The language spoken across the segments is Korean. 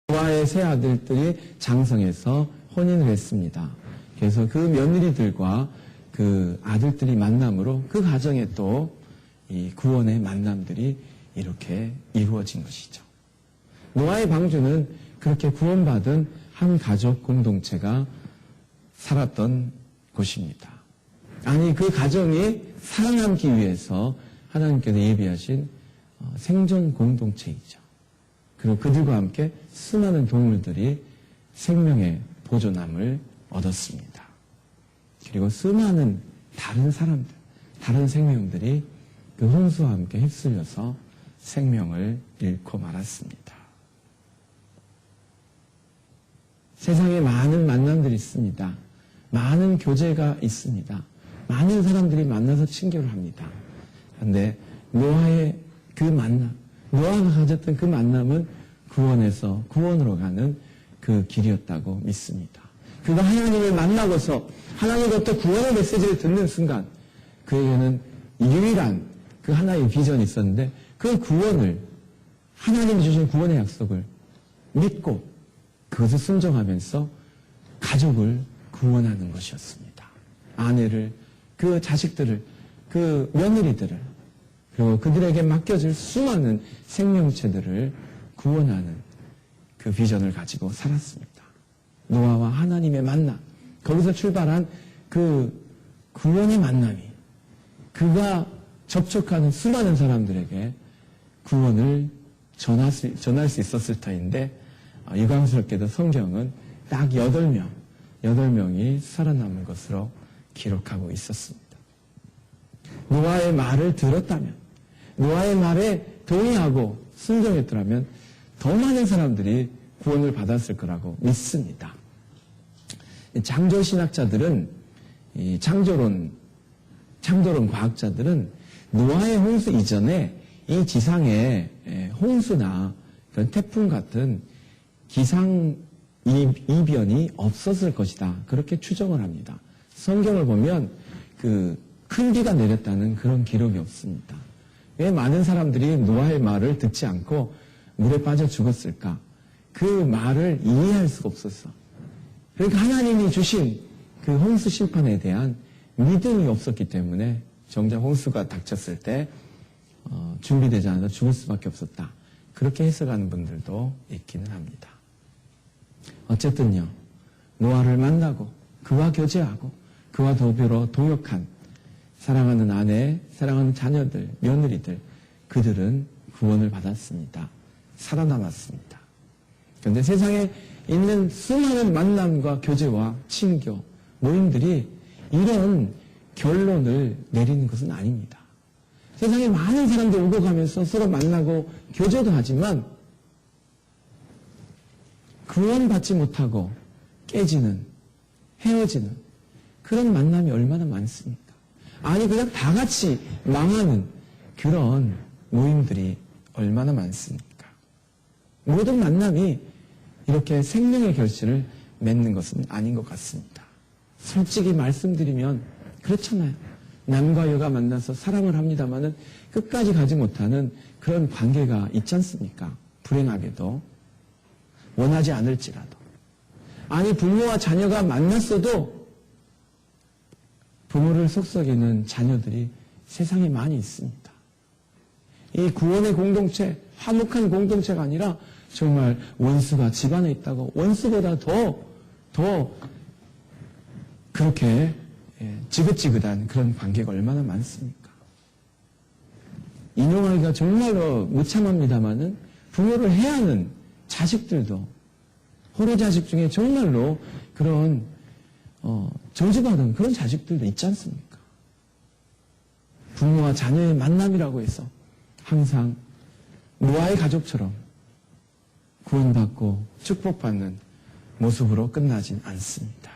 노아의 세 아들들이 장성해서 혼인을 했습니다. 그래서 그 며느리들과 그 아들들이 만남으로 그 가정에 또 이 구원의 만남들이 이렇게 이루어진 것이죠. 노아의 방주는 그렇게 구원받은 한 가족 공동체가 살았던 곳입니다. 아니, 그 가정이 살아남기 위해서 하나님께서 예비하신 생존 공동체이죠. 그리고 그들과 함께 수많은 동물들이 생명의 보존함을 얻었습니다. 그리고 수많은 다른 사람들, 다른 생명들이 그 홍수와 함께 휩쓸려서 생명을 잃고 말았습니다. 세상에 많은 만남들이 있습니다. 많은 교제가 있습니다. 많은 사람들이 만나서 친교를 합니다. 그런데 노아의 그 만남, 노아가 가졌던 그 만남은 구원에서 구원으로 가는 그 길이었다고 믿습니다. 그가 하나님을 만나고서 하나님으로부터 구원의 메시지를 듣는 순간 그에게는 유일한 그 하나의 비전이 있었는데 그 구원을, 하나님이 주신 구원의 약속을 믿고 그것을 순종하면서 가족을 구원하는 것이었습니다. 아내를, 그 자식들을, 그 며느리들을, 그리고 그들에게 맡겨질 수많은 생명체들을 구원하는 그 비전을 가지고 살았습니다. 노아와 하나님의 만남, 거기서 출발한 그 구원의 만남이 그가 접촉하는 수많은 사람들에게 구원을 전할 수 있었을 터인데 유감스럽게도 성경은 딱 8명이 살아남은 것으로 기록하고 있었습니다. 노아의 말을 들었다면, 노아의 말에 동의하고 순종했더라면 더 많은 사람들이 구원을 받았을 거라고 믿습니다. 창조신학자들은, 이 창조론 과학자들은 노아의 홍수 이전에 이 지상에 홍수나 그런 태풍 같은 기상 이변이 없었을 것이다. 그렇게 추정을 합니다. 성경을 보면 그 큰 비가 내렸다는 그런 기록이 없습니다. 왜 많은 사람들이 노아의 말을 듣지 않고 물에 빠져 죽었을까? 그 말을 이해할 수가 없었어. 그러니까 하나님이 주신 그 홍수 심판에 대한 믿음이 없었기 때문에 정작 홍수가 닥쳤을 때 준비되지 않아서 죽을 수밖에 없었다. 그렇게 해석하는 분들도 있기는 합니다. 어쨌든요, 노아를 만나고 그와 교제하고 그와 더불어 동역한 사랑하는 아내, 사랑하는 자녀들, 며느리들, 그들은 구원을 받았습니다. 살아남았습니다. 그런데 세상에 있는 수많은 만남과 교제와 친교, 모임들이 이런 결론을 내리는 것은 아닙니다. 세상에 많은 사람들 오고 가면서 서로 만나고 교제도 하지만 구원받지 못하고 깨지는, 헤어지는 그런 만남이 얼마나 많습니까? 아니, 그냥 다 같이 망하는 그런 모임들이 얼마나 많습니까? 모든 만남이 이렇게 생명의 결실을 맺는 것은 아닌 것 같습니다. 솔직히 말씀드리면 그렇잖아요. 남과 여가 만나서 사랑을 합니다마는 끝까지 가지 못하는 그런 관계가 있지 않습니까? 불행하게도. 원하지 않을지라도. 아니, 부모와 자녀가 만났어도 부모를 속썩이는 자녀들이 세상에 많이 있습니다. 이 구원의 공동체, 화목한 공동체가 아니라 정말 원수가 집안에 있다고 원수보다 더 그렇게 지긋지긋한 그런 관계가 얼마나 많습니까? 인용하기가 정말로 무참합니다마는 부모를 해하는 자식들도 호로 자식 중에 정말로 그런 저주받은 그런 자식들도 있지 않습니까? 부모와 자녀의 만남이라고 해서 항상 노아의 가족처럼 구원받고 축복받는 모습으로 끝나진 않습니다.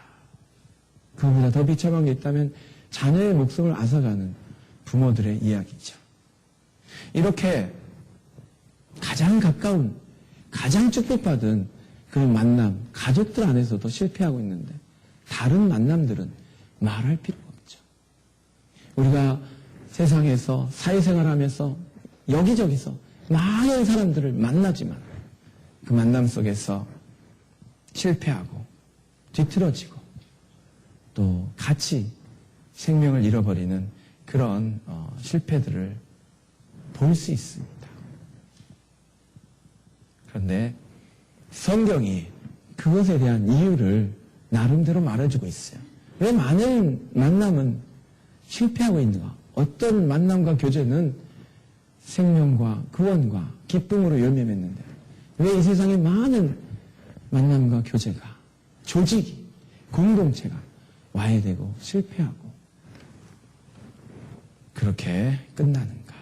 그보다 더 비참한 게 있다면 자녀의 목숨을 앗아가는 부모들의 이야기죠. 이렇게 가장 가까운, 가장 축복받은 그런 만남, 가족들 안에서도 실패하고 있는데 다른 만남들은 말할 필요가 없죠. 우리가 세상에서 사회생활하면서 여기저기서 많은 사람들을 만나지만 그 만남 속에서 실패하고 뒤틀어지고 또 같이 생명을 잃어버리는 그런 실패들을 볼 수 있습니다. 그런데 성경이 그것에 대한 이유를 나름대로 말해주고 있어요. 왜 많은 만남은 실패하고 있는가? 어떤 만남과 교제는 생명과 구원과 기쁨으로 열매 맺는데 왜 이 세상에 많은 만남과 교제가, 조직이, 공동체가 와해되고 실패하고 그렇게 끝나는가?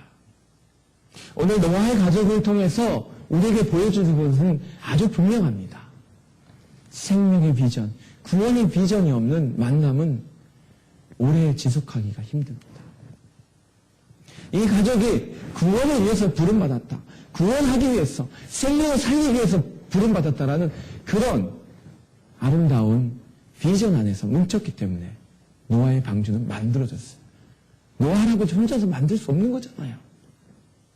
오늘 노아의 가족을 통해서 우리에게 보여주는 것은 아주 분명합니다. 생명의 비전, 구원의 비전이 없는 만남은 오래 지속하기가 힘듭니다. 이 가족이 구원을 위해서 부름받았다. 구원하기 위해서, 생명을 살리기 위해서 부름받았다라는 그런 아름다운 비전 안에서 뭉쳤기 때문에 노아의 방주는 만들어졌어요. 노아 할아버지 혼자서 만들 수 없는 거잖아요.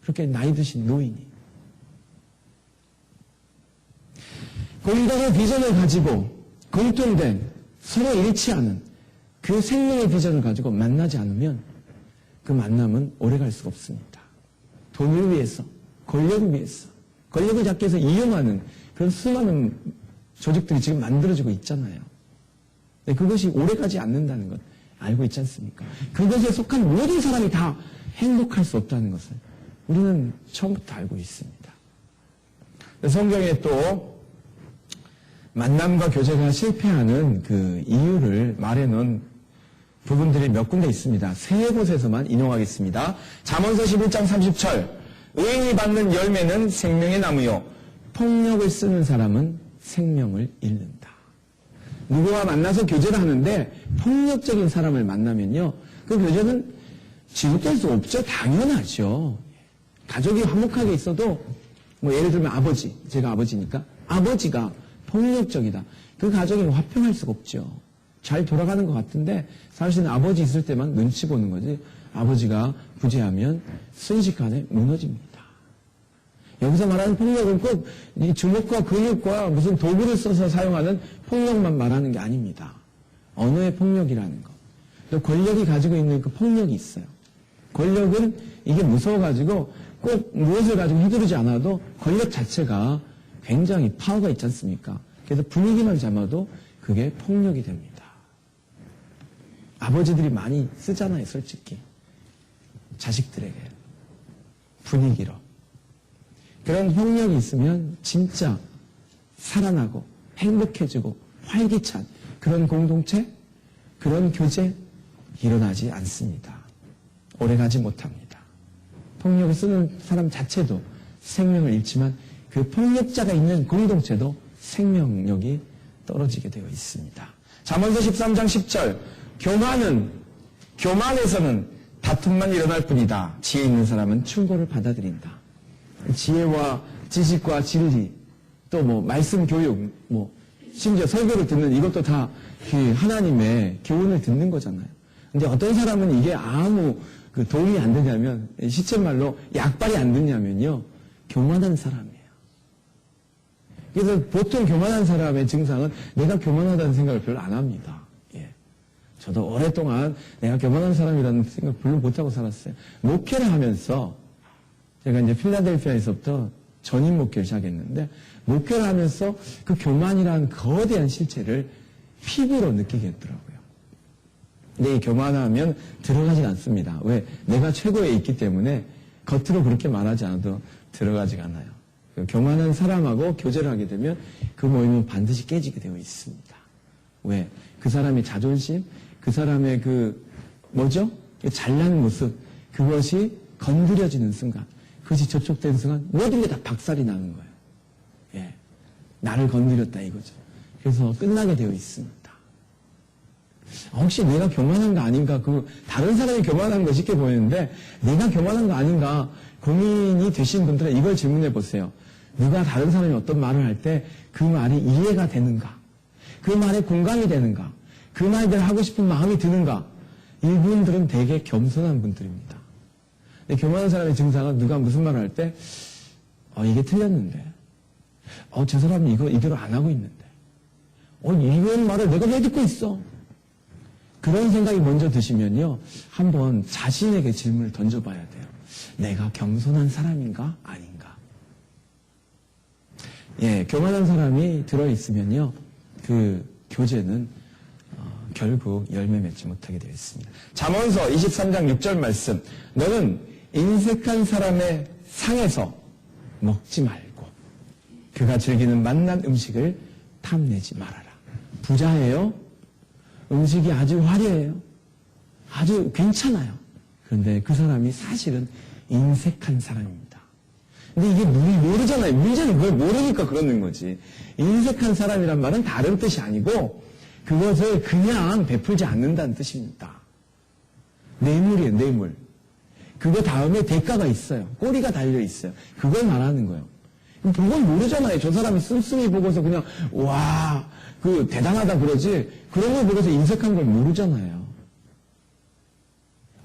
그렇게 나이 드신 노인이. 공동의 비전을 가지고 공통된 서로 일치하는 그 생명의 비전을 가지고 만나지 않으면 그 만남은 오래갈 수가 없습니다. 돈을 위해서, 권력을 위해서, 권력을 잡기 위해서 이용하는 그런 수많은 조직들이 지금 만들어지고 있잖아요. 그것이 오래가지 않는다는 것 알고 있지 않습니까? 그것에 속한 모든 사람이 다 행복할 수 없다는 것을 우리는 처음부터 알고 있습니다. 성경에 또 만남과 교제가 실패하는 그 이유를 말해놓은 부분들이 몇 군데 있습니다. 세 곳에서만 인용하겠습니다. 잠언서 11장 30절 의인이 받는 열매는 생명의 나무요 폭력을 쓰는 사람은 생명을 잃는다. 누구와 만나서 교제를 하는데 폭력적인 사람을 만나면요 그 교제는 지속될 수 없죠. 당연하죠. 가족이 화목하게 있어도 뭐 예를 들면 아버지, 제가 아버지니까 아버지가 폭력적이다. 그 가족이 화평할 수가 없죠. 잘 돌아가는 것 같은데 사실은 아버지 있을 때만 눈치 보는 거지 아버지가 부재하면 순식간에 무너집니다. 여기서 말하는 폭력은 꼭 이 주먹과 근육과 무슨 도구를 써서 사용하는 폭력만 말하는 게 아닙니다. 언어의 폭력이라는 것. 또 권력이 가지고 있는 그 폭력이 있어요. 권력은 이게 무서워가지고 꼭 무엇을 가지고 휘두르지 않아도 권력 자체가 굉장히 파워가 있지 않습니까? 그래서 분위기만 잡아도 그게 폭력이 됩니다. 아버지들이 많이 쓰잖아요, 솔직히. 자식들에게. 분위기로. 그런 폭력이 있으면 진짜 살아나고 행복해지고 활기찬 그런 공동체, 그런 교제 일어나지 않습니다. 오래가지 못합니다. 폭력을 쓰는 사람 자체도 생명을 잃지만 그 폭력자가 있는 공동체도 생명력이 떨어지게 되어 있습니다. 잠언서 13장 10절 교만에서는 다툼만 일어날 뿐이다. 지혜 있는 사람은 충고를 받아들인다. 지혜와 지식과 진리 또 뭐 말씀 교육 뭐 심지어 설교를 듣는 이것도 다 그 하나님의 교훈을 듣는 거잖아요. 근데 어떤 사람은 이게 아무 그 도움이 안 되냐면 시쳇말로 약발이 안 듣냐면요 교만한 사람이에요. 그래서 보통 교만한 사람의 증상은 내가 교만하다는 생각을 별로 안 합니다. 예. 저도 오랫동안 내가 교만한 사람이라는 생각을 별로 못하고 살았어요. 목회를 하면서 제가 이제 필라델피아에서부터 전임 목회를 시작했는데 목회를 하면서 그 교만이라는 거대한 실체를 피부로 느끼게 됐더라고요. 근데 이 교만하면 들어가진 않습니다. 왜? 내가 최고에 있기 때문에 겉으로 그렇게 말하지 않아도 들어가지가 않아요. 교만한 사람하고 교제를 하게 되면 그 모임은 반드시 깨지게 되어 있습니다. 왜? 그 사람의 자존심, 그 사람의 그 뭐죠? 잘난 모습, 그것이 건드려지는 순간, 그것이 접촉된 순간 모든 게 다 박살이 나는 거예요. 예, 나를 건드렸다 이거죠. 그래서 끝나게 되어 있습니다. 혹시 내가 교만한 거 아닌가? 그 다른 사람이 교만한 거 쉽게 보이는데 내가 교만한 거 아닌가? 고민이 되신 분들은 이걸 질문해 보세요. 누가 다른 사람이 어떤 말을 할 때 그 말이 이해가 되는가? 그 말에 공감이 되는가? 그 말대로 하고 싶은 마음이 드는가? 이분들은 되게 겸손한 분들입니다. 근데 교만한 사람의 증상은 누가 무슨 말을 할 때 이게 틀렸는데 저 사람이 이대로 안 하고 있는데. 이런 말을 내가 왜 듣고 있어? 그런 생각이 먼저 드시면요. 한번 자신에게 질문을 던져봐야 돼요. 내가 겸손한 사람인가? 아닌가? 예, 교만한 사람이 들어있으면요. 그 교제는 결국 열매 맺지 못하게 되어 있습니다. 잠언서 23장 6절 말씀. 너는 인색한 사람의 상에서 먹지 말고 그가 즐기는 맛난 음식을 탐내지 말아라. 부자예요. 음식이 아주 화려해요. 아주 괜찮아요. 그런데 그 사람이 사실은 인색한 사람입니다. 근데 이게 모르잖아요. 문제는 그걸 모르니까 그러는 거지. 인색한 사람이란 말은 다른 뜻이 아니고 그것을 그냥 베풀지 않는다는 뜻입니다. 뇌물이에요, 뇌물. 그거 다음에 대가가 있어요. 꼬리가 달려 있어요. 그걸 말하는 거예요. 그건 모르잖아요. 저 사람이 씀씀이 보고서 그냥 와, 대단하다 그러지. 그런 걸 보고서 인색한 걸 모르잖아요.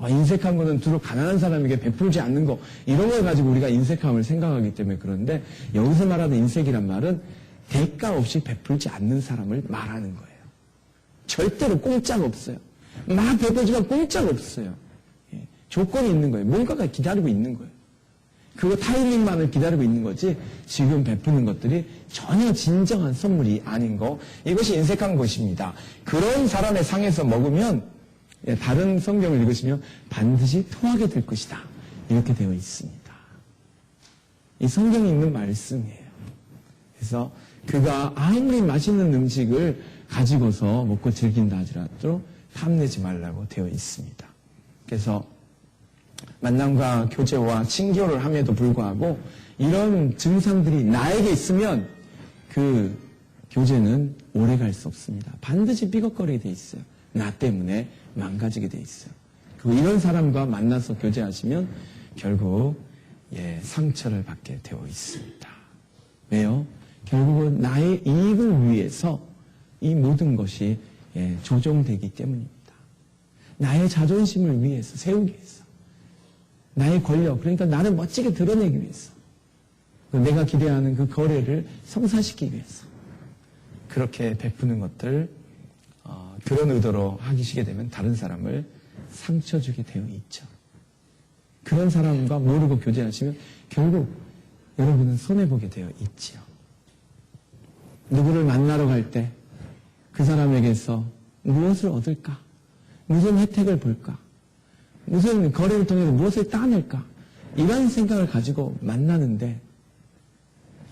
인색한 거는 주로 가난한 사람에게 베풀지 않는 거, 이런 걸 가지고 우리가 인색함을 생각하기 때문에 그런데 여기서 말하는 인색이란 말은 대가 없이 베풀지 않는 사람을 말하는 거예요. 절대로 공짜가 없어요. 막 베풀지만 공짜가 없어요. 예, 조건이 있는 거예요. 뭔가가 기다리고 있는 거예요. 그거 타이밍만을 기다리고 있는 거지 지금 베푸는 것들이 전혀 진정한 선물이 아닌 거, 이것이 인색한 것입니다. 그런 사람의 상에서 먹으면 다른 성경을 읽으시면 반드시 토하게 될 것이다. 이렇게 되어 있습니다. 이 성경에 있는 말씀이에요. 그래서 그가 아무리 맛있는 음식을 가지고서 먹고 즐긴다 하더라도 탐내지 말라고 되어 있습니다. 그래서 만남과 교제와 친교를 함에도 불구하고 이런 증상들이 나에게 있으면 그 교제는 오래 갈 수 없습니다. 반드시 삐걱거리게 돼 있어요. 나 때문에 망가지게 돼 있어요. 그리고 이런 사람과 만나서 교제하시면 결국 상처를 받게 되어 있습니다. 왜요? 결국은 나의 이익을 위해서 이 모든 것이 조종되기 때문입니다. 나의 자존심을 위해서, 세우기 위해서, 나의 권력, 그러니까 나를 멋지게 드러내기 위해서, 내가 기대하는 그 거래를 성사시키기 위해서 그렇게 베푸는 것들, 그런 의도로 하시게 되면 다른 사람을 상처 주게 되어 있죠. 그런 사람과 모르고 교제하시면 결국 여러분은 손해보게 되어 있지요. 누구를 만나러 갈 때 그 사람에게서 무엇을 얻을까? 무슨 혜택을 볼까? 무슨 거래를 통해서 무엇을 따낼까? 이런 생각을 가지고 만나는데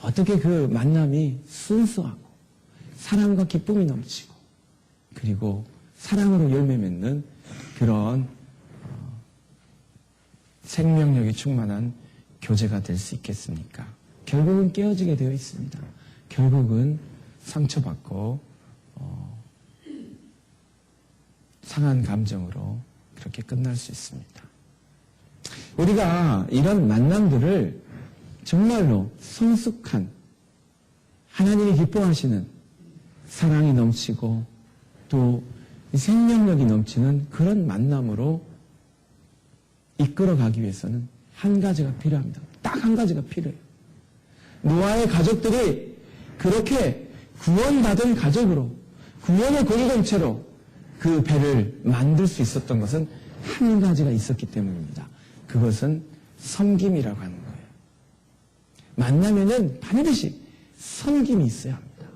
어떻게 그 만남이 순수하고 사랑과 기쁨이 넘치고 그리고 사랑으로 열매 맺는 그런 생명력이 충만한 교제가 될 수 있겠습니까? 결국은 깨어지게 되어 있습니다. 결국은 상처받고 상한 감정으로 그렇게 끝날 수 있습니다. 우리가 이런 만남들을 정말로 성숙한 하나님이 기뻐하시는 사랑이 넘치고 또 생명력이 넘치는 그런 만남으로 이끌어가기 위해서는 한 가지가 필요합니다. 딱 한 가지가 필요해요. 노아의 가족들이 그렇게 구원받은 가족으로, 구원의 공동체로 그 배를 만들 수 있었던 것은 한 가지가 있었기 때문입니다. 그것은 섬김이라고 하는 거예요. 만나면은 반드시 섬김이 있어야 합니다.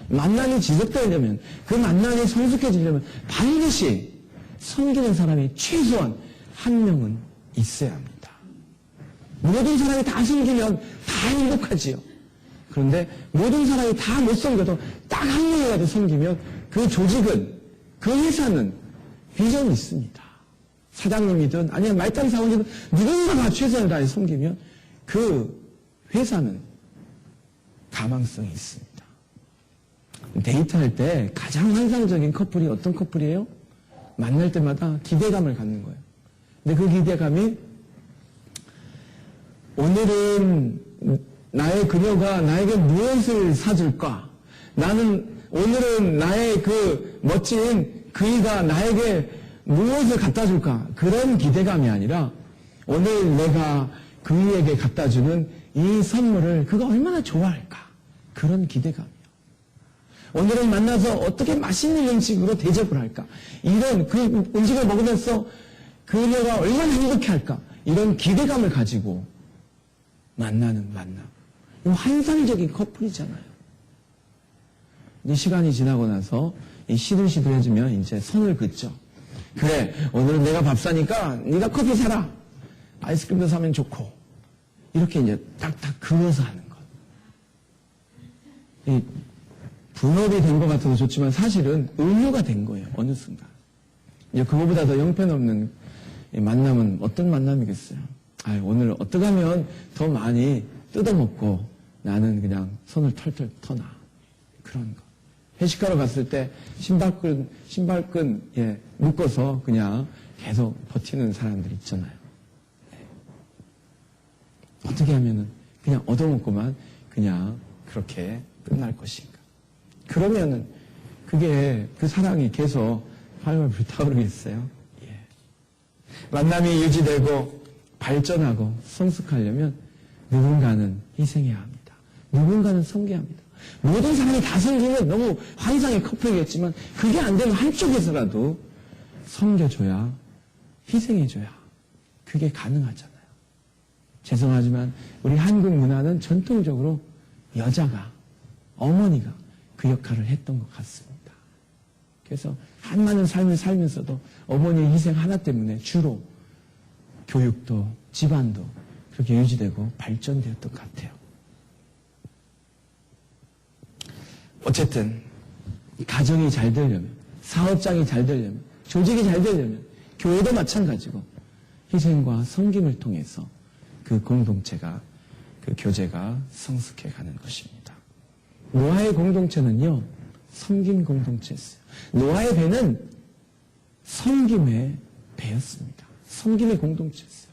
만남이 지속되려면, 그 만남이 성숙해지려면 반드시 섬기는 사람이 최소한 한 명은 있어야 합니다. 모든 사람이 다 섬기면 다 행복하지요. 그런데 모든 사람이 다 못 섬겨도 딱 한 명이라도 섬기면 그 조직은, 그 회사는 비전이 있습니다. 사장님이든 아니면 말단 사원이든 누군가가 최선을 다해 섬기면 그 회사는 가망성이 있습니다. 데이트할 때 가장 환상적인 커플이 어떤 커플이에요? 만날 때마다 기대감을 갖는 거예요. 근데 그 기대감이 오늘은 나의 그녀가 나에게 무엇을 사줄까? 오늘은 나의 그 멋진 그이가 나에게 무엇을 갖다 줄까? 그런 기대감이 아니라 오늘 내가 그이에게 갖다 주는 이 선물을 그가 얼마나 좋아할까? 그런 기대감이요. 오늘은 만나서 어떻게 맛있는 음식으로 대접을 할까? 이런 그 음식을 먹으면서 그녀가 얼마나 행복해할까? 이런 기대감을 가지고 만나는 만남. 이 환상적인 커플이잖아요. 이 시간이 지나고 나서 이 시들시들해지면 이제 선을 긋죠. 그래, 오늘은 내가 밥 사니까 네가 커피 사라. 아이스크림도 사면 좋고. 이렇게 이제 딱딱 그어서 하는 것. 이 분업이 된 것 같아도 좋지만 사실은 의무가 된 거예요. 어느 순간. 이제 그거보다 더 형편없는 이 만남은 어떤 만남이겠어요? 오늘 어떻게 하면 더 많이 뜯어먹고 나는 그냥 손을 털털 터나. 그런 거. 회식하러 갔을 때 신발끈 묶어서 그냥 계속 버티는 사람들 있잖아요. 어떻게 하면은 그냥 얻어먹고만 그냥 그렇게 끝날 것인가. 그러면은 그게 그 사랑이 계속 활활 불타오르겠어요. 예. 만남이 유지되고 발전하고 성숙하려면 누군가는 희생해야 합니다. 누군가는 섬겨야 합니다. 모든 사람이 다 섬기면 너무 환상의 커플이겠지만 그게 안 되면 한쪽에서라도 섬겨줘야, 희생해줘야 그게 가능하잖아요. 죄송하지만 우리 한국 문화는 전통적으로 여자가, 어머니가 그 역할을 했던 것 같습니다. 그래서 한많은 삶을 살면서도 어머니의 희생 하나 때문에 주로 교육도 집안도 그렇게 유지되고 발전되었던 것 같아요. 어쨌든 가정이 잘 되려면, 사업장이 잘 되려면, 조직이 잘 되려면 교회도 마찬가지고 희생과 섬김을 통해서 그 공동체가, 그 교제가 성숙해 가는 것입니다. 노아의 공동체는요, 섬김 공동체였어요. 노아의 배는 섬김의 배였습니다. 섬김의 공동체였어요.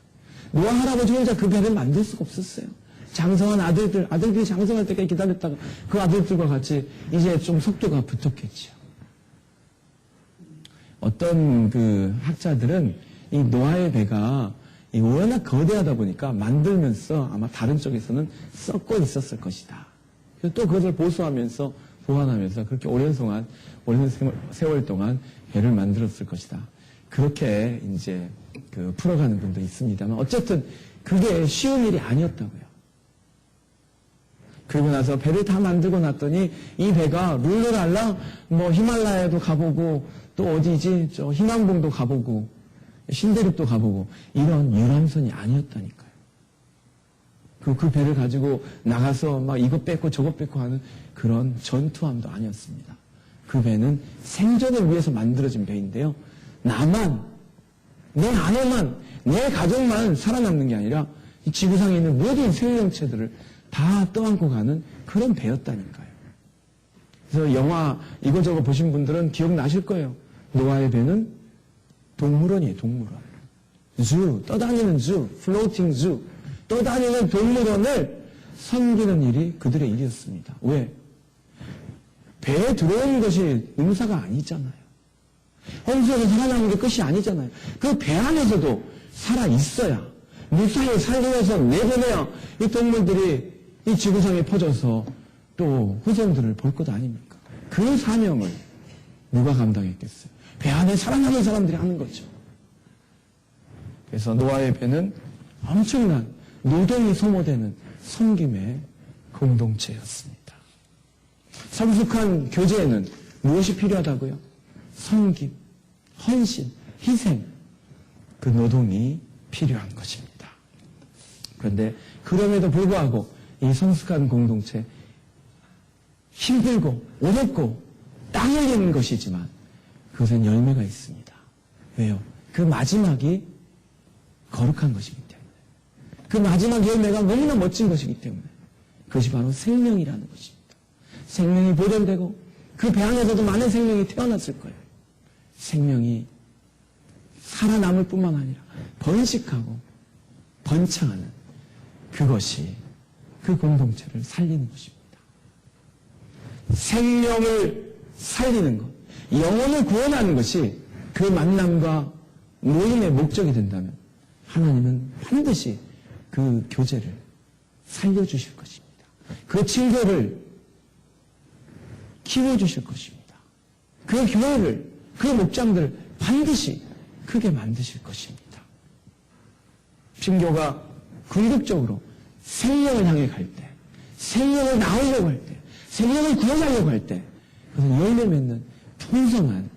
노아 할아버지 혼자 그 배를 만들 수가 없었어요. 장성한 아들들이 장성할 때까지 기다렸다가 그 아들들과 같이 이제 좀 속도가 붙었겠지요. 어떤 그 학자들은 이 노아의 배가 워낙 거대하다 보니까 만들면서 아마 다른 쪽에서는 썩고 있었을 것이다. 그래서 또 그것을 보수하면서 보완하면서 그렇게 오랜 세월 동안 배를 만들었을 것이다. 그렇게 이제 그 풀어가는 분도 있습니다만 어쨌든 그게 쉬운 일이 아니었다고요. 그리고 나서 배를 다 만들고 났더니 이 배가 룰루랄라 히말라야도 가보고 또 어디지 저 희망봉도 가보고 신대륙도 가보고 이런 유람선이 아니었다니까요. 그 배를 가지고 나가서 막 이것 뺏고 저것 뺏고 하는 그런 전투함도 아니었습니다. 그 배는 생존을 위해서 만들어진 배인데요. 나만, 내 아내만, 내 가족만 살아남는 게 아니라 이 지구상에 있는 모든 생명체들을 다 떠안고 가는 그런 배였다니까요. 그래서 영화 이거저거 보신 분들은 기억나실 거예요. 노아의 배는 동물원이에요, 동물원. 주, 떠다니는 주, 플로팅 주, 떠다니는 동물원을 섬기는 일이 그들의 일이었습니다. 왜? 배에 들어오는 것이 의무사가 아니잖아요. 홍수에서 살아남는 게 끝이 아니잖아요. 그 배 안에서도 살아있어야, 무사히 살리면서 내보내야 이 동물들이 이 지구상에 퍼져서 또 후손들을 볼 것 아닙니까? 그 사명을 누가 감당했겠어요? 배 안에 살아남은 사람들이 하는 거죠. 그래서 노아의 배는 엄청난 노동이 소모되는 섬김의 공동체였습니다. 성숙한 교제에는 무엇이 필요하다고요? 섬김, 헌신, 희생, 그 노동이 필요한 것입니다. 그런데 그럼에도 불구하고 이 성숙한 공동체 힘들고 어렵고 땀 흘리는 것이지만 그것엔 열매가 있습니다. 왜요? 그 마지막이 거룩한 것이기 때문에. 그 마지막 열매가 너무나 멋진 것이기 때문에. 그것이 바로 생명이라는 것입니다. 생명이 보존되고 그 배 안에서도 많은 생명이 태어났을 거예요. 생명이 살아남을 뿐만 아니라 번식하고 번창하는 그것이 그 공동체를 살리는 것입니다. 생명을 살리는 것, 영혼을 구원하는 것이 그 만남과 모임의 목적이 된다면 하나님은 반드시 그 교제를 살려주실 것입니다. 그 친교를 키워주실 것입니다. 그 교회를, 그 목장들을 반드시 크게 만드실 것입니다. 핑교가 궁극적으로 생명을 향해 갈 때, 생명을 낳으려고 할 때, 생명을 구원하려고 할 때, 그것은 열매 맺는 풍성한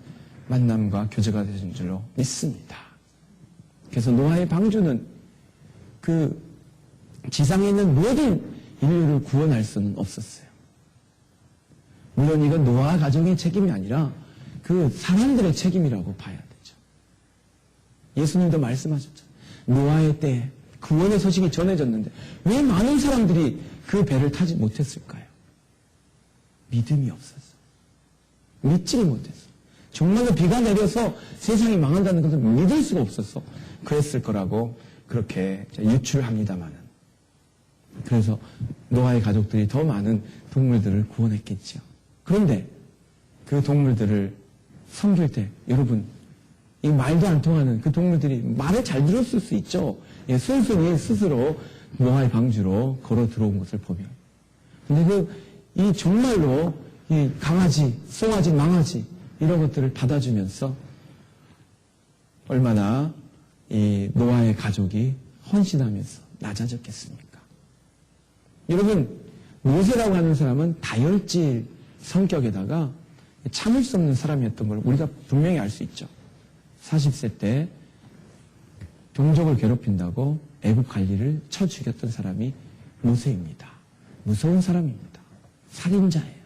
만남과 교제가 되는 줄로 믿습니다. 그래서 노아의 방주는 그 지상에 있는 모든 인류를 구원할 수는 없었어요. 물론 이건 노아 가정의 책임이 아니라 그 사람들의 책임이라고 봐야 되죠. 예수님도 말씀하셨죠. 노아의 때에 구원의 소식이 전해졌는데 왜 많은 사람들이 그 배를 타지 못했을까요? 믿음이 없어서. 믿지를 못했어. 정말로 비가 내려서 세상이 망한다는 것을 믿을 수가 없어서 그랬을 거라고 그렇게 유출합니다마는. 그래서 노아의 가족들이 더 많은 동물들을 구원했겠죠. 그런데 그 동물들을 섬길 때 여러분 이 말도 안 통하는 그 동물들이 말을 잘 들었을 수 있죠. 예, 순순히 스스로 노아의 방주로 걸어 들어온 것을 보면. 근데 이 정말로 이 강아지, 송아지, 망아지 이런 것들을 받아주면서 얼마나 이 노아의 가족이 헌신하면서 낮아졌겠습니까? 여러분, 모세라고 하는 사람은 다혈질 성격에다가 참을 수 없는 사람이었던 걸 우리가 분명히 알 수 있죠. 40세 때 동족을 괴롭힌다고 애국 관리를 쳐 죽였던 사람이 모세입니다. 무서운 사람입니다. 살인자예요.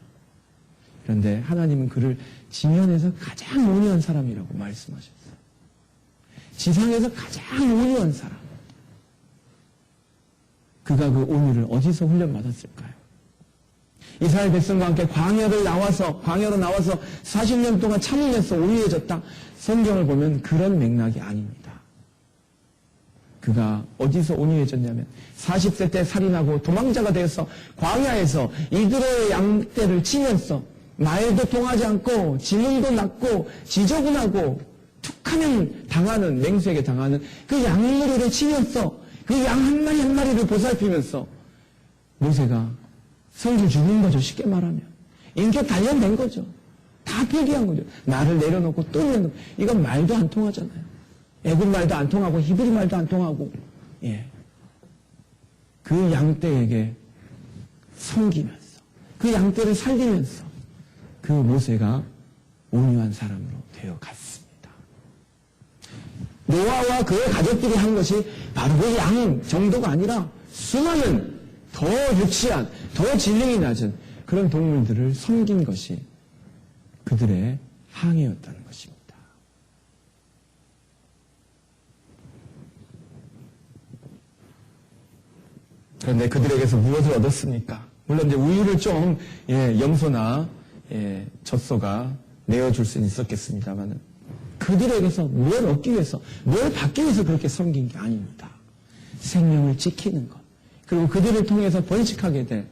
그런데 하나님은 그를 지면에서 가장 온유한 사람이라고 말씀하셨어요. 지상에서 가장 온유한 사람. 그가 그 온유를 어디서 훈련받았을까요? 이스라엘 백성과 함께 광야로 나와서 40년 동안 참으면서 온유해졌다. 성경을 보면 그런 맥락이 아닙니다. 그가 어디서 온유해졌냐면 40세 때 살인하고 도망자가 되어서 광야에서 이들의 양떼를 치면서 말도 통하지 않고 지문도 났고 지저분하고 툭하면 당하는 맹수에게 당하는 그 양무리를 치면서 그 양 한 마리 한 마리를 보살피면서 모세가 성질 죽인 거죠. 쉽게 말하면. 인격 단련된 거죠. 다 포기한 거죠. 나를 내려놓고 또 내려놓고. 이건 말도 안 통하잖아요. 애굽 말도 안 통하고 히브리 말도 안 통하고. 예. 그 양떼에게 섬기면서 그 양떼를 살리면서 그 모세가 온유한 사람으로 되어갔습니다. 노아와 그의 가족들이 한 것이 바로 그 양 정도가 아니라 수많은 더 유치한, 더 지능이 낮은 그런 동물들을 섬긴 것이 그들의 항해였다는 것입니다. 그런데 그들에게서 무엇을 얻었습니까? 물론 이제 우유를 좀 염소나 젖소가 내어줄 수는 있었겠습니다만 그들에게서 뭘 얻기 위해서, 뭘 받기 위해서 그렇게 섬긴 게 아닙니다. 생명을 지키는 것. 그리고 그들을 통해서 번식하게 될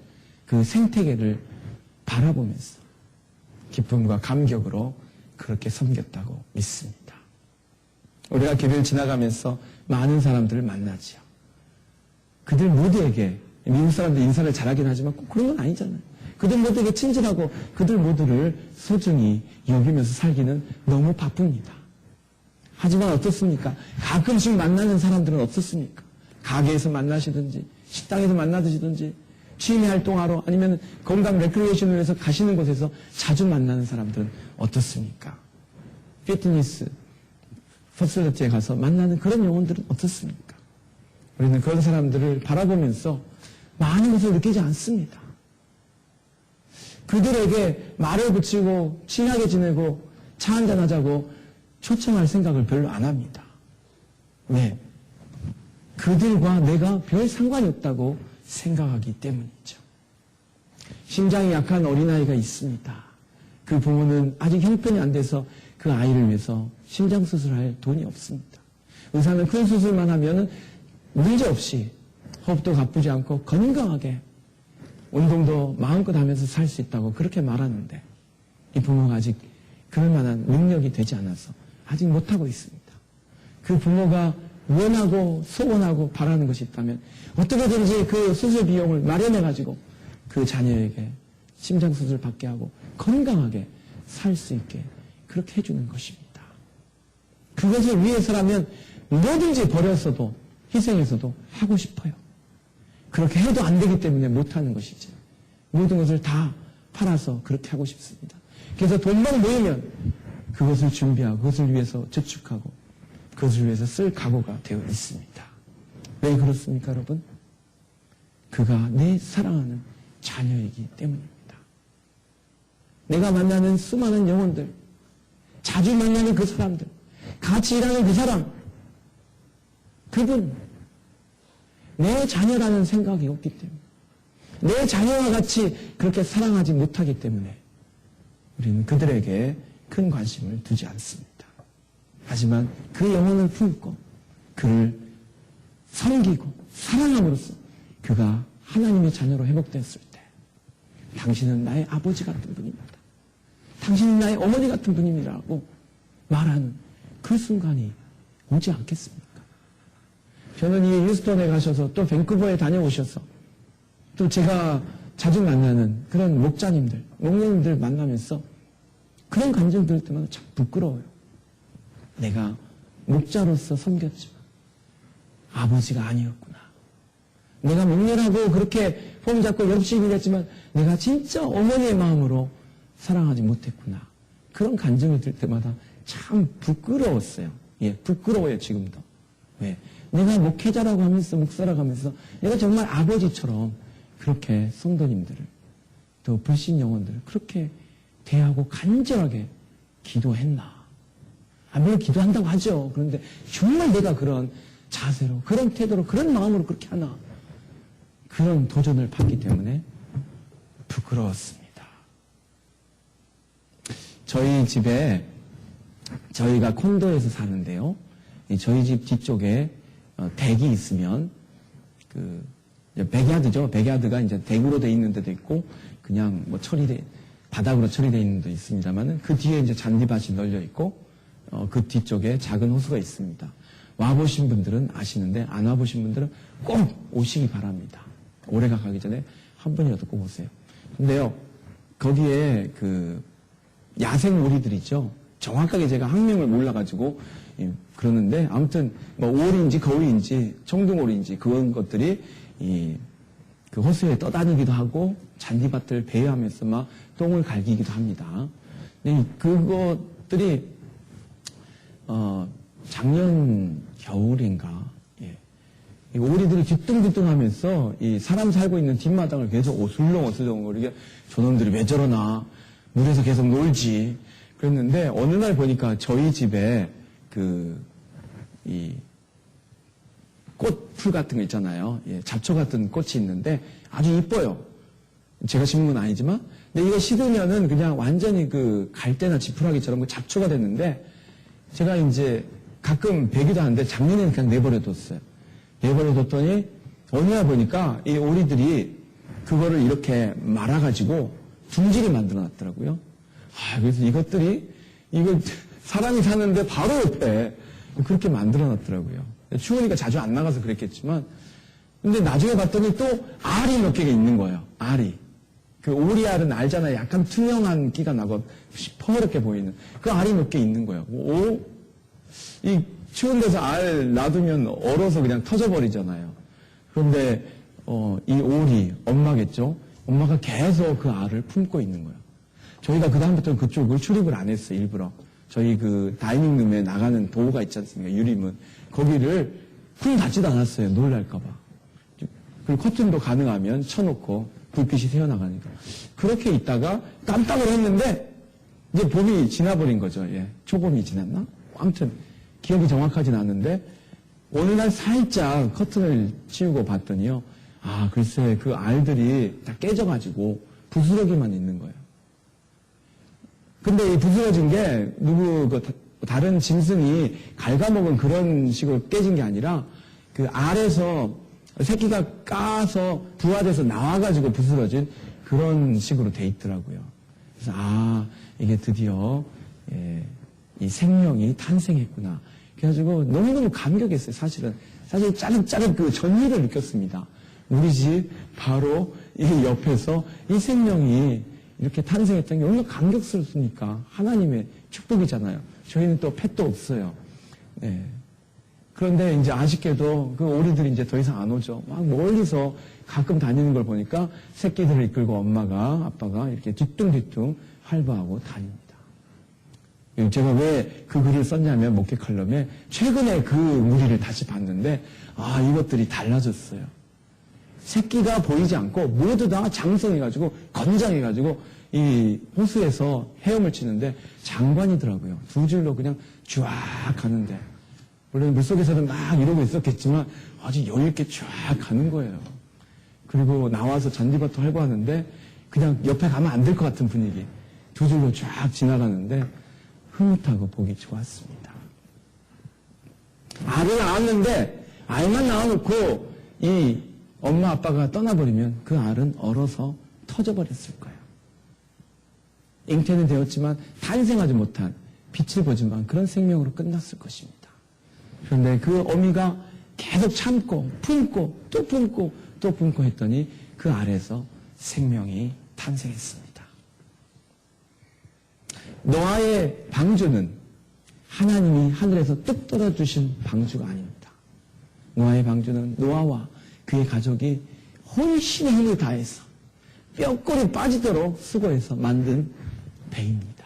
그 생태계를 바라보면서 기쁨과 감격으로 그렇게 섬겼다고 믿습니다. 우리가 길을 지나가면서 많은 사람들을 만나지요. 그들 모두에게 미국 사람들 인사를 잘하긴 하지만 꼭 그런 건 아니잖아요. 그들 모두에게 친절하고 그들 모두를 소중히 여기면서 살기는 너무 바쁩니다. 하지만 어떻습니까? 가끔씩 만나는 사람들은 어떻습니까? 가게에서 만나시든지 식당에서 만나드시든지 취미 활동하러 아니면 건강 레크리에이션을 위해서 가시는 곳에서 자주 만나는 사람들은 어떻습니까? 피트니스 퍼슬러티에 가서 만나는 그런 영혼들은 어떻습니까? 우리는 그런 사람들을 바라보면서 많은 것을 느끼지 않습니다. 그들에게 말을 붙이고 친하게 지내고 차 한잔 하자고 초청할 생각을 별로 안 합니다. 왜? 그들과 내가 별 상관이 없다고 생각하기 때문이죠. 심장이 약한 어린아이가 있습니다. 그 부모는 아직 형편이 안 돼서 그 아이를 위해서 심장 수술할 돈이 없습니다. 의사는 큰 수술만 하면 문제없이 호흡도 가쁘지 않고 건강하게 운동도 마음껏 하면서 살 수 있다고 그렇게 말하는데 이 부모가 아직 그럴 만한 능력이 되지 않아서 아직 못하고 있습니다. 그 부모가 원하고 소원하고 바라는 것이 있다면 어떻게든지 그 수술 비용을 마련해가지고 그 자녀에게 심장수술 받게 하고 건강하게 살 수 있게 그렇게 해주는 것입니다. 그것을 위해서라면 뭐든지 버렸어도 희생해서도 하고 싶어요. 그렇게 해도 안 되기 때문에 못하는 것이지. 모든 것을 다 팔아서 그렇게 하고 싶습니다. 그래서 돈만 모이면 그것을 준비하고 그것을 위해서 저축하고 그것을 위해서 쓸 각오가 되어 있습니다. 왜 그렇습니까, 여러분? 그가 내 사랑하는 자녀이기 때문입니다. 내가 만나는 수많은 영혼들, 자주 만나는 그 사람들, 같이 일하는 그 사람, 그분, 내 자녀라는 생각이 없기 때문에, 내 자녀와 같이 그렇게 사랑하지 못하기 때문에 우리는 그들에게 큰 관심을 두지 않습니다. 하지만 그 영혼을 품고 그를 섬기고 사랑함으로써 그가 하나님의 자녀로 회복됐을 때 당신은 나의 아버지 같은 분입니다. 당신은 나의 어머니 같은 분입니다라고 말하는 그 순간이 오지 않겠습니까? 저는 이 휴스턴에 가셔서 또 밴쿠버에 다녀오셔서 또 제가 자주 만나는 그런 목자님들, 목녀님들 만나면서 그런 감정 들 때마다 참 부끄러워요. 내가 목자로서 섬겼지만 아버지가 아니었구나. 내가 목녀라고 그렇게 폼 잡고 열심히 일했지만 내가 진짜 어머니의 마음으로 사랑하지 못했구나. 그런 감정을 들 때마다 참 부끄러웠어요. 예, 부끄러워요, 지금도. 왜? 내가 목회자라고 하면서, 목사라고 하면서 내가 정말 아버지처럼 그렇게 성도님들을 또 불신 영혼들을 그렇게 대하고 간절하게 기도했나. 물론 기도한다고 하죠. 그런데 정말 내가 그런 자세로, 그런 태도로, 그런 마음으로 그렇게 하나. 그런 도전을 받기 때문에 부끄러웠습니다. 저희 집에, 저희가 콘도에서 사는데요. 저희 집 뒤쪽에 댁이 있으면, 백야드죠. 백야드가 이제 댁으로 돼 있는 데도 있고, 그냥 뭐 바닥으로 처리되어 있는 데도 있습니다만은 그 뒤에 이제 잔디밭이 널려 있고, 그 뒤쪽에 작은 호수가 있습니다. 와보신 분들은 아시는데 안 와보신 분들은 꼭 오시기 바랍니다. 올해가 가기 전에 한 번이라도 꼭 오세요. 근데요, 거기에 야생 오리들 있죠. 정확하게 제가 학명을 몰라가지고 그러는데 아무튼 뭐 오리인지 거위인지 청둥오리인지 그런 것들이 그 호수에 떠다니기도 하고 잔디밭을 배회하면서 막 똥을 갈기기도 합니다. 그것들이 작년 겨울인가, 예. 이 오리들이 뒤뚱뒤뚱하면서 이 사람 살고 있는 뒷마당을 계속 오슬렁오슬렁 거리게 저놈들이 왜 저러나 물에서 계속 놀지. 그랬는데 어느 날 보니까 저희 집에 이 꽃풀 같은 거 있잖아요. 예, 잡초 같은 꽃이 있는데 아주 이뻐요. 제가 심은 건 아니지만, 근데 이거 시들면은 그냥 완전히 갈대나 지푸라기처럼 잡초가 됐는데. 제가 이제 가끔 베기도 하는데 작년에는 그냥 내버려뒀어요. 내버려뒀더니 어느 날 보니까 이 오리들이 그거를 이렇게 말아가지고 둥지를 만들어 놨더라고요. 그래서 이것들이 사람이 사는데 바로 옆에 그렇게 만들어 놨더라고요. 추우니까 자주 안 나가서 그랬겠지만, 근데 나중에 봤더니 또 알이 몇 개가 있는 거예요. 알이. 그 오리알은 알잖아요. 약간 투명한 끼가 나고 퍼렇게 보이는 그 알이 몇 개 있는 거예요. 이 추운 데서 알 놔두면 얼어서 그냥 터져버리잖아요. 그런데 이 오리 엄마겠죠. 엄마가 계속 그 알을 품고 있는 거예요. 저희가 그 다음부터는 그쪽을 출입을 안 했어요. 일부러 저희 다이닝룸에 나가는 도구가 있지 않습니까? 유리문 거기를 쿵 닫지도 않았어요. 놀랄까봐. 그리고 커튼도 가능하면 쳐놓고. 불빛이 새어나가니까. 그렇게 있다가 깜빡을 했는데, 이제 봄이 지나버린 거죠. 예. 초봄이 지났나? 아무튼, 기억이 정확하진 않는데, 어느 날 살짝 커튼을 치우고 봤더니요. 글쎄, 그 알들이 다 깨져가지고, 부스러기만 있는 거예요. 근데 이 부스러진 게, 다른 짐승이 갉아먹은 그런 식으로 깨진 게 아니라, 그 알에서 새끼가 까서 부화돼서 나와가지고 부스러진 그런 식으로 돼 있더라고요. 그래서 이게 드디어 이 생명이 탄생했구나. 그래가지고 너무너무 감격했어요. 사실 짜릿짜릿 그 전율을 느꼈습니다. 우리 집 바로 이 옆에서 이 생명이 이렇게 탄생했다는 게 얼마나 감격스럽습니까? 하나님의 축복이잖아요. 저희는 또 펫도 없어요. 네. 그런데 이제 아쉽게도 그 오리들이 이제 더 이상 안 오죠. 막 멀리서 가끔 다니는 걸 보니까 새끼들을 이끌고 아빠가 이렇게 뒤뚱뒤뚱 활보하고 다닙니다. 제가 왜 그 글을 썼냐면 목회 칼럼에 최근에 그 무리를 다시 봤는데 이것들이 달라졌어요. 새끼가 보이지 않고 모두 다 장성해가지고 건장해가지고 이 호수에서 헤엄을 치는데 장관이더라고요. 두 줄로 그냥 쫙 가는데 물론 물속에서는 막 이러고 있었겠지만 아주 여유있게 쫙 가는 거예요. 그리고 나와서 잔디밭도 활보하는데 그냥 옆에 가면 안 될 것 같은 분위기. 두 줄로 쫙 지나가는데 흐뭇하고 보기 좋았습니다. 알을 낳았는데 알만 낳아놓고 이 엄마 아빠가 떠나버리면 그 알은 얼어서 터져버렸을 거예요. 잉태는 되었지만 탄생하지 못한 빛을 보지만 그런 생명으로 끝났을 것입니다. 그런데 그 어미가 계속 참고 품고 또 품고 또 품고 했더니 그 알에서 생명이 탄생했습니다. 노아의 방주는 하나님이 하늘에서 뚝 떨어주신 방주가 아닙니다. 노아의 방주는 노아와 그의 가족이 혼신의 힘을 다해서 뼈골이 빠지도록 수고해서 만든 배입니다.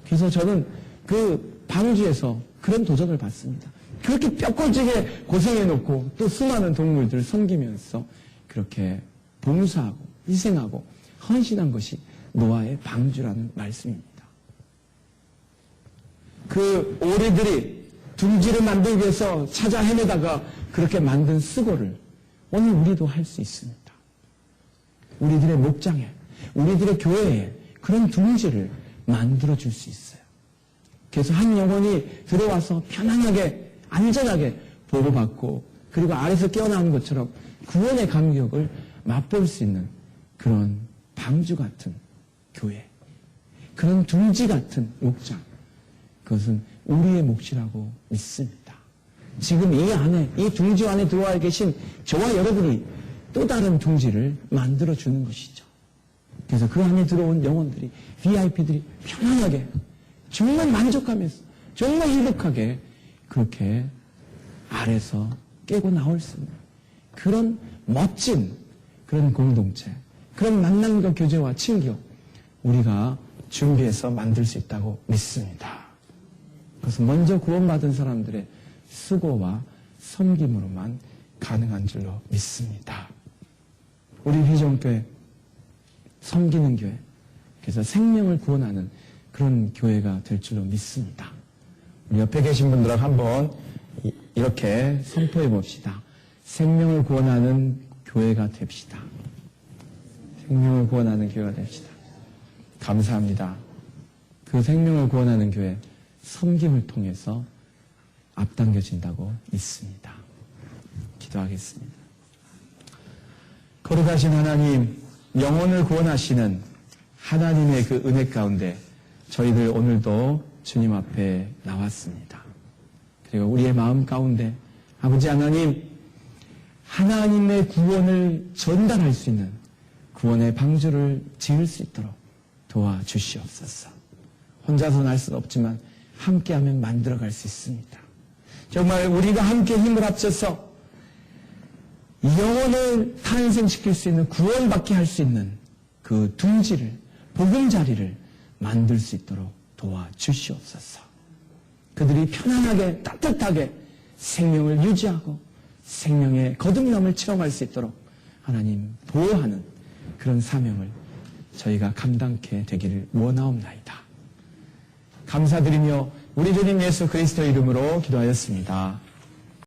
그래서 저는 그 방주에서 그런 도전을 받습니다. 그렇게 뼈골지게 고생해놓고 또 수많은 동물들 섬기면서 그렇게 봉사하고 희생하고 헌신한 것이 노아의 방주라는 말씀입니다. 그 오리들이 둥지를 만들기 위해서 찾아 헤매다가 그렇게 만든 수고를 오늘 우리도 할 수 있습니다. 우리들의 목장에, 우리들의 교회에 그런 둥지를 만들어줄 수 있어요. 그래서 한 영혼이 들어와서 편안하게, 안전하게 보호받고 그리고 아래서 깨어나는 것처럼 구원의 감격을 맛볼 수 있는 그런 방주 같은 교회, 그런 둥지 같은 목장, 그것은 우리의 몫이라고 믿습니다. 지금 이 안에, 이 둥지 안에 들어와 계신 저와 여러분이 또 다른 둥지를 만들어주는 것이죠. 그래서 그 안에 들어온 영혼들이, VIP들이 편안하게, 정말 만족하면서, 정말 행복하게 그렇게 아래서 깨고 나올 수 있는 그런 멋진 그런 공동체, 그런 만남과 교제와 친교, 우리가 준비해서 만들 수 있다고 믿습니다. 그것은 먼저 구원받은 사람들의 수고와 섬김으로만 가능한 줄로 믿습니다. 우리 비전교회, 섬기는 교회, 그래서 생명을 구원하는 그런 교회가 될 줄로 믿습니다. 우리 옆에 계신 분들하고 한번 이렇게 선포해 봅시다. 생명을 구원하는 교회가 됩시다. 생명을 구원하는 교회가 됩시다. 감사합니다. 그 생명을 구원하는 교회, 섬김을 통해서 앞당겨진다고 믿습니다. 기도하겠습니다. 거룩하신 하나님, 영혼을 구원하시는 하나님의 그 은혜 가운데 저희들 오늘도 주님 앞에 나왔습니다. 그리고 우리의 마음 가운데 아버지 하나님, 하나님의 구원을 전달할 수 있는 구원의 방주를 지을 수 있도록 도와주시옵소서. 혼자서는 할 수는 없지만 함께하면 만들어갈 수 있습니다. 정말 우리가 함께 힘을 합쳐서 영혼을 탄생시킬 수 있는, 구원받게 할 수 있는 그 둥지를, 보금자리를 만들 수 있도록 도와주시옵소서. 그들이 편안하게 따뜻하게 생명을 유지하고 생명의 거듭남을 체험할 수 있도록 하나님 보호하는 그런 사명을 저희가 감당케 되기를 원하옵나이다. 감사드리며 우리 주님 예수 그리스도의 이름으로 기도하였습니다.